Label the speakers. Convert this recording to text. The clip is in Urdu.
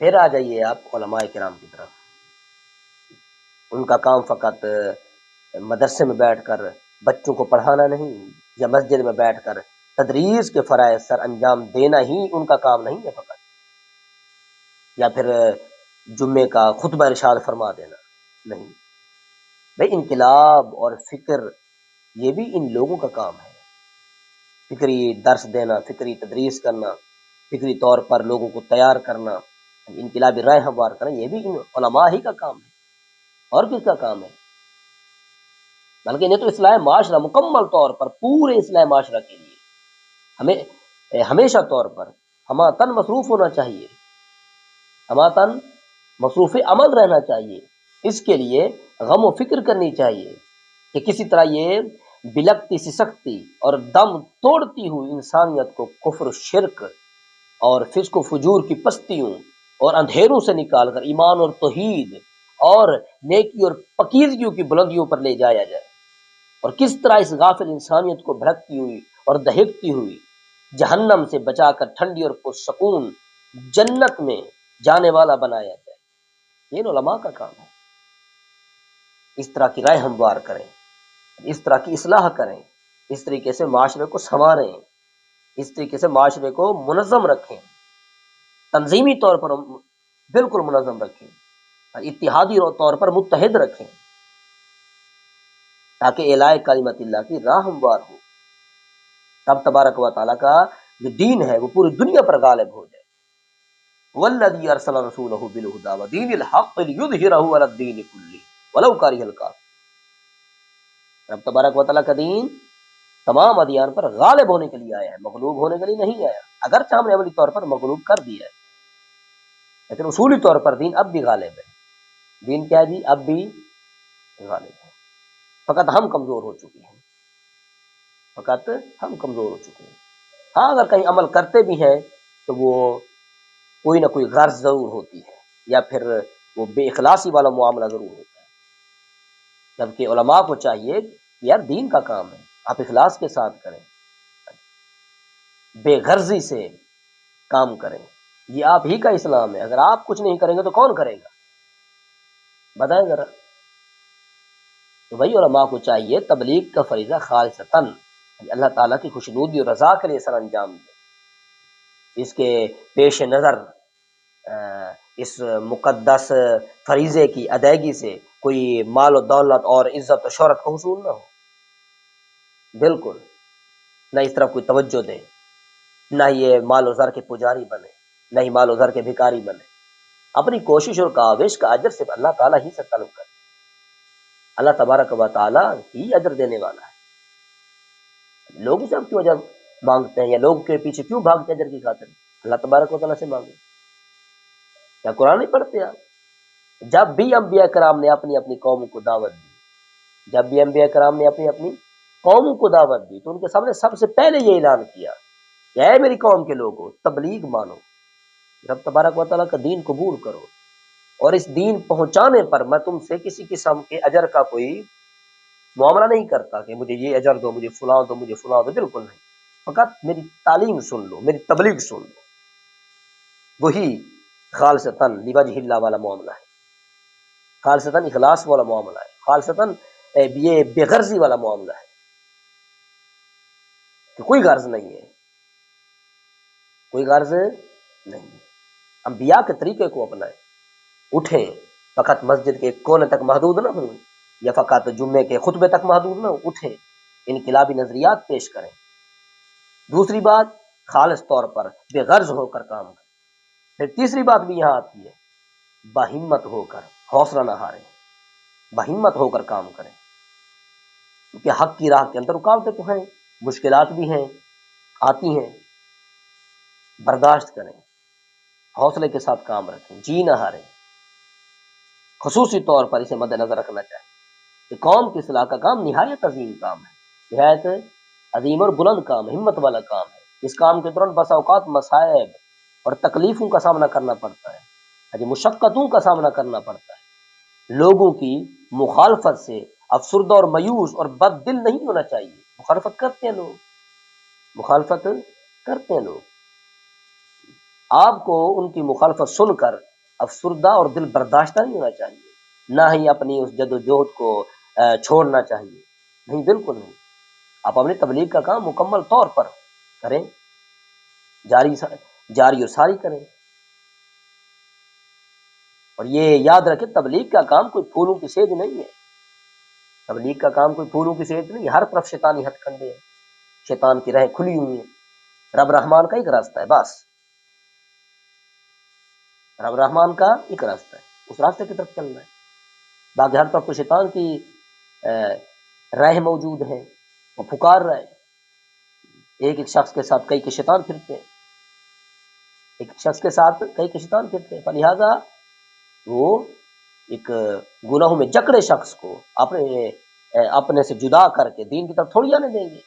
Speaker 1: پھر آ جائیے آپ علماء کرام کی طرف. ان کا کام فقط مدرسے میں بیٹھ کر بچوں کو پڑھانا نہیں، یا مسجد میں بیٹھ کر تدریس کے فرائض سر انجام دینا ہی ان کا کام نہیں ہے فقط، یا پھر جمعے کا خطبہ ارشاد فرما دینا نہیں. بھائی انقلاب اور فکر یہ بھی ان لوگوں کا کام ہے. فکری درس دینا، فکری تدریس کرنا، فکری طور پر لوگوں کو تیار کرنا، انقلابی رائے ہموار کرنا، یہ بھی ان علماء ہی کا کام ہے. اور کس کا کام ہے؟ بلکہ انہیں تو اصلاح معاشرہ مکمل طور پر پورے اصلاح معاشرہ کے لیے ہمیں ہمیشہ طور پر ہماتن مصروف ہونا چاہیے، ہماتن مصروف عمل رہنا چاہیے. اس کے لیے غم و فکر کرنی چاہیے کہ کسی طرح یہ بلکتی سی سختی اور دم توڑتی ہوئی انسانیت کو کفر و شرک اور فسق و فجور کی پستیوں اور اندھیروں سے نکال کر ایمان اور توحید اور نیکی اور پکیزگیوں کی بلندیوں پر لے جایا جائے، اور کس طرح اس غافل انسانیت کو بھڑکتی ہوئی اور دہکتی ہوئی جہنم سے بچا کر ٹھنڈی اور پرسکون جنت میں جانے والا بنایا جائے. یہ علماء کا کام ہے. اس طرح کی رائے ہموار کریں، اس طرح کی اصلاح کریں، اس طریقے سے معاشرے کو سنواریں، اس طریقے سے معاشرے کو منظم رکھیں، تنظیمی طور پر بالکل منظم رکھیں، اتحادی طور پر متحد رکھیں، تاکہ اعلاء کلمت اللہ کی راہ ہموار ہو. تب تبارک و تعالیٰ کا جو دین ہے وہ پوری دنیا پر غالب ہو جائے. والذی ارسل رسولہ بالہدی ودین الحق لیظہرہ علی الدین کلہ ولو کرہ الکافرون. رب تبارک و تعالیٰ کا دین تمام ادیان پر غالب ہونے کے لیے آیا ہے، مغلوب ہونے کے لیے نہیں آیا. اگرچہ ہم نے عملی طور پر مغلوب کر دیا ہے، لیکن اصولی طور پر دین اب بھی غالب ہے. دین کیا جی؟ اب بھی غالب ہے. فقط ہم کمزور ہو چکے ہیں، فقط ہم کمزور ہو چکے ہیں. ہاں اگر کہیں عمل کرتے بھی ہیں تو وہ کوئی نہ کوئی غرض ضرور ہوتی ہے، یا پھر وہ بے اخلاصی والا معاملہ ضرور ہوتا ہے. جبکہ علماء کو چاہیے کہ یار دین کا کام ہے، آپ اخلاص کے ساتھ کریں، بے غرضی سے کام کریں. یہ آپ ہی کا اسلام ہے. اگر آپ کچھ نہیں کریں گے تو کون کرے گا؟ بتائیں ذرا. تو بھائی علماء کو چاہیے تبلیغ کا فریضہ خالصتاً اللہ تعالیٰ کی خوشنودی اور رضا کے لیے سر انجام دیں. اس کے پیش نظر اس مقدس فریضے کی ادائیگی سے کوئی مال و دولت اور عزت و شہرت کا حصول نہ ہو. بالکل نہ اس طرف کوئی توجہ دے، نہ یہ مال و زر کے پجاری بنے، نہ ہی مال و زر کے بھکاری بنے. اپنی کوشش اور کاوش کا اجر صرف اللہ تعالیٰ ہی سے طلب کرے. اللہ تبارک و تعالیٰ ہی اجر دینے والا ہے. لوگوں سے ہم کیوں اجر مانگتے ہیں، یا لوگ کے پیچھے کیوں بھاگتے ہیں اجر کی خاطر؟ اللہ تبارک و تعالیٰ سے مانگے. کیا قرآن نہیں پڑھتے آپ؟ جب بھی انبیاء کرام نے اپنی اپنی قوموں کو دعوت دی، جب بھی انبیاء کرام نے اپنی اپنی قوموں کو دعوت دی، تو ان کے سامنے سب سے پہلے یہ اعلان کیا کہ اے میری قوم کے لوگوں، تبلیغ مانو، رب تبارک و تعالیٰ کا دین قبول کرو، اور اس دین پہنچانے پر میں تم سے کسی قسم کے اجر کا کوئی معاملہ نہیں کرتا کہ مجھے یہ اجر دو، مجھے فلاں دو، مجھے فلاں دو. بالکل نہیں. فقط میری تعلیم سن لو، میری تبلیغ سن لو. وہی خالصتاً لوجہ اللہ والا معاملہ ہے، خالصتاً اخلاص والا معاملہ ہے، خالصتاً یہ بے غرضی والا معاملہ ہے کہ کوئی غرض نہیں ہے، کوئی غرض نہیں. انبیاء کے طریقے کو اپنائیں، اٹھیں، فقط مسجد کے کونے تک محدود نہ ہوں، یا فقط جمعے کے خطبے تک محدود نہ ہوں. اٹھیں، انقلابی نظریات پیش کریں. دوسری بات، خالص طور پر بے غرض ہو کر کام کریں. پھر تیسری بات بھی یہاں آتی ہے، باہمت ہو کر، حوصلہ نہ ہاریں، باہمت ہو کر کام کریں. کیونکہ حق کی راہ کے اندر رکاوٹیں تو ہیں، مشکلات بھی ہیں، آتی ہیں. برداشت کریں، حوصلے کے ساتھ کام رکھیں، جی نہ ہاریں. خصوصی طور پر اسے مد نظر رکھنا چاہیے کہ قوم کی اصلاح کا کام نہایت عظیم کام ہے، نہایت عظیم اور بلند کام ہے، ہمت والا کام ہے. اس کام کے دوران بسا اوقات مصائب اور تکلیفوں کا سامنا کرنا پڑتا ہے، مشقتوں کا سامنا کرنا پڑتا ہے. لوگوں کی مخالفت سے افسردہ اور مایوس اور بد دل نہیں ہونا چاہیے. مخالفت کرتے ہیں لوگ، مخالفت کرتے ہیں لوگ، آپ کو ان کی مخالفت سن کر افسردہ اور دل برداشتہ نہیں ہونا چاہیے، نہ ہی اپنی اس جد و جہد کو چھوڑنا چاہیے، نہیں، بالکل نہیں۔ آپ اپنی تبلیغ کا کام مکمل طور پر کریں، جاری جاری اور ساری کریں، اور یہ یاد رکھیں تبلیغ کا کام کوئی پھولوں کی سیج نہیں ہے، تبلیغ کا کام کوئی پھولوں کی سیج نہیں، ہر طرف شیطانی ہتھ کنڈے ہیں، شیطان کی راہیں کھلی ہوئی ہیں، رب رحمان کا ایک راستہ ہے بس، رب رحمان کا ایک راستہ ہے، اس راستے کی طرف چلنا ہے، باقی ہر طرف تو شیطان کی راہیں موجود ہیں، وہ پکار رہے ہیں، ایک ایک شخص کے ساتھ کئی کے شیطان پھرتے ہیں، ایک شخص کے ساتھ کئی کے شیطان پھرتے ہیں، فلہذا وہ ایک گناہوں میں جکڑے شخص کو اپنے سے جدا کر کے دین کی طرف تھوڑی آنے دیں گے،